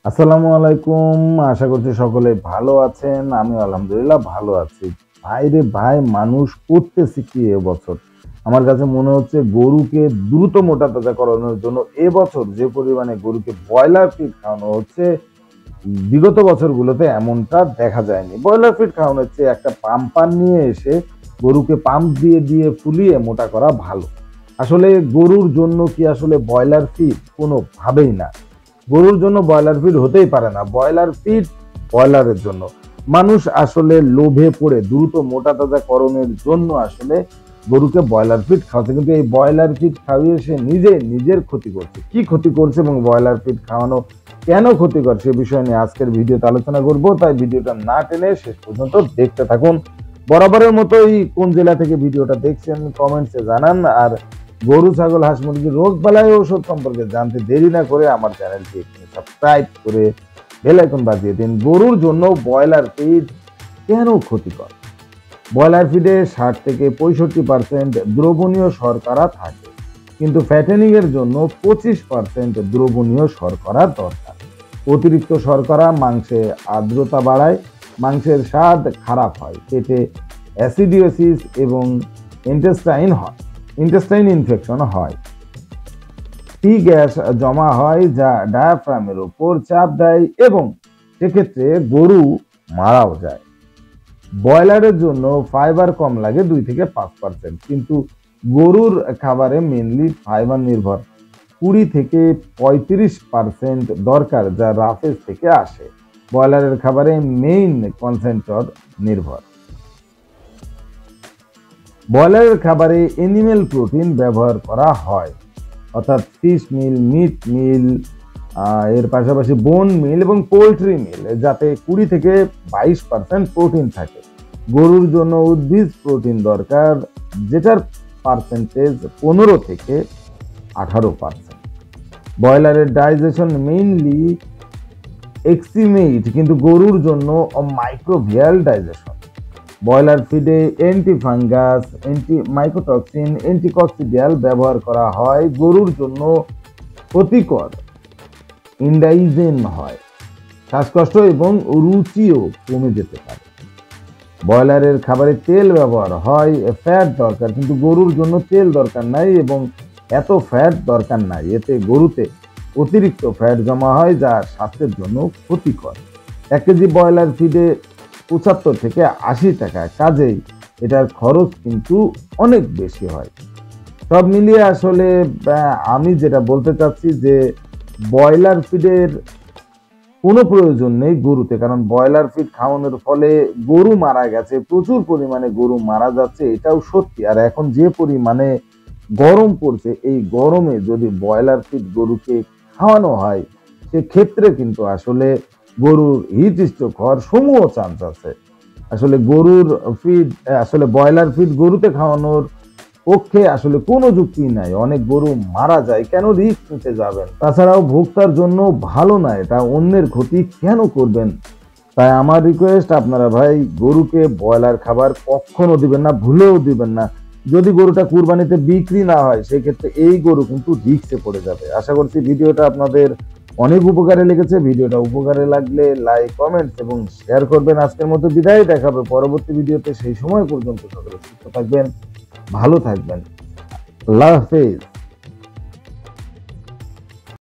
আসসালামু আলাইকুম। আশা করছি সকলে ভালো আছেন। আমি আলহামদুলিল্লাহ ভালো আছি। ভাই রে ভাই, মানুষ করতেছে কি এবছর? আমার কাছে মনে হচ্ছে গরুকে দ্রুত মোটা-তাজা করানোর জন্য এবছর যে পরিমাণে গরুকে ব্রয়লার ফিড খাওয়ানো হচ্ছে, বিগত বছরগুলোতে এমনটা দেখা যায়নি। ব্রয়লার ফিড খাওয়ানোর চেয়ে একটা পাম্পার নিয়ে এসে গরুকে পাম্প দিয়ে ফুলিয়ে মোটা করা ভালো। আসলে গরুর জন্য কি আসলে ব্রয়লার ফিড? কোনোভাবেই না। গরুর জন্য ব্রয়লার ফিড হতেই পারে না। ব্রয়লার ফিড ব্রয়লারের জন্য। মানুষ আসলে লোভে পড়ে দ্রুত মোটা-তাজাকরণের জন্য আসলে গরুকে ব্রয়লার ফিড খাওয়াচ্ছে। কিন্তু এই ব্রয়লার ফিড খাইয়ে সে নিজের ক্ষতি করছে। কি ক্ষতি করছে এবং ব্রয়লার ফিড খাওয়ানো কেন ক্ষতিকর সে বিষয় নিয়ে আজকের ভিডিওতে আলোচনা করব। তাই ভিডিওটা না টেনে শেষ পর্যন্ত দেখতে থাকুন। বরাবরের মতোই কোন জেলা থেকে ভিডিওটা দেখছেন কমেন্টসে জানান। আর গরু, ছাগল, হাঁস, মুরগির রোগবালাই ঔষধ সম্পর্কে জানতে দেরি না করে আমার চ্যানেলটি এখানে সাবস্ক্রাইব করে বেল আইকন বাজিয়ে দিন। গরুর জন্য ব্রয়লার ফিড কেন ক্ষতিকর? ব্রয়লার ফিডে 60 থেকে 65% দ্রবণীয় শর্করা থাকে, কিন্তু ফ্যাটেনিং এর জন্য 25% দ্রবণীয় শর্করা দরকার। অতিরিক্ত শর্করা মাংসে আর্দ্রতা বাড়ায়, মাংসের স্বাদ খারাপ হয়, পেটে অ্যাসিডিওসিস এবং ইন্টেস্টাইন ইনফেকশন হয়। টি গ্যাস জমা হয় যা ডায়াফ্রামের উপর চাপ দেয় এবং সেক্ষেত্রে গরু মারাও যায়। ব্রয়লারের জন্য ফাইবার কম লাগে 2 থেকে 5%, কিন্তু গরুর খাবারে মেনলি ফাইবার নির্ভর 20 থেকে 35% দরকার, যা রাফেজ থেকে আসে। ব্রয়লারের খাবারে মেইন কনসেন্ট্রট নির্ভর। ব্রয়লারের খাবারে এনিম্যাল প্রোটিন ব্যবহার করা হয়, অর্থাৎ ফিশ মিল, মিট মিল, এর পাশাপাশি বোন মিল এবং পোলট্রি মিল, যাতে 20 থেকে 22% প্রোটিন থাকে। গরুর জন্য উদ্ভিজ প্রোটিন দরকার, যেটার পার্সেন্টেজ 15 থেকে 18%। ব্রয়লারের ডাইজেশন মেইনলি এক্সিমেট, কিন্তু গরুর জন্য মাইক্রোভিয়াল ডাইজেশন। ব্রয়লার ফিডে অ্যান্টিফাঙ্গাস, মাইকোটক্সিন, অ্যান্টিকক্সিডিয়াল ব্যবহার করা হয়। গরুর জন্য ক্ষতিকর ইন্ডাইজেন হয়, শ্বাসকষ্ট এবং রুচিও কমে যেতে পারে। ব্রয়লারের খাবারে তেল ব্যবহার হয়, ফ্যাট দরকার, কিন্তু গরুর জন্য তেল দরকার নাই এবং এত ফ্যাট দরকার নাই। এতে গরুতে অতিরিক্ত ফ্যাট জমা হয়, যা স্বাস্থ্যের জন্য ক্ষতিকর। 1 কেজি ব্রয়লার ফিডে 75 থেকে 80 টাকা, কাজেই এটার খরচ কিন্তু অনেক বেশি হয়। সব মিলিয়ে আসলে আমি যেটা বলতে চাচ্ছি যে ব্রয়লার ফিডের কোনো প্রয়োজন নেই গরুতে, কারণ ব্রয়লার ফিড খাওয়ানোর ফলে গরু মারা গেছে, প্রচুর পরিমাণে গরু মারা যাচ্ছে, এটাও সত্যি। আর এখন যে পরিমাণে গরম পড়ছে, এই গরমে যদি ব্রয়লার ফিড গরুকে খাওয়ানো হয়, সেক্ষেত্রে কিন্তু আসলে গরুর হিট স্ট্রোক হওয়ার সমূহ চান্স আছে। আসলে গরুর ফিড, আসলে ব্রয়লার ফিড গরুতে খাওয়ানোর পক্ষে আসলে কোনো যুক্তি নাই। অনেক গরু মারা যায়, কেন রিস্ক নিতে যাবেন? তাছাড়াও ভোক্তার জন্য ভালো না, এটা অন্যের ক্ষতি কেন করবেন? তাই আমার রিকোয়েস্ট, আপনারা ভাই গরুকে ব্রয়লার খাবার কখনো দিবেন না, ভুলেও দিবেন না। যদি গরুটা কুরবানিতে বিক্রি না হয়, সেক্ষেত্রে এই গরু কিন্তু রিস্কে পড়ে যাবে। আশা করছি ভিডিওটা আপনাদের অনেক উপকারে লেগেছে। ভিডিওটা উপকারে লাগলে লাইক, কমেন্টস এবং শেয়ার করবেন। আজকের মতো বিদায়, দেখা হবে পরবর্তী ভিডিওতে। সেই সময় পর্যন্ত সকলে সুস্থ থাকবেন, ভালো থাকবেন। আল্লাহ হাফেজ।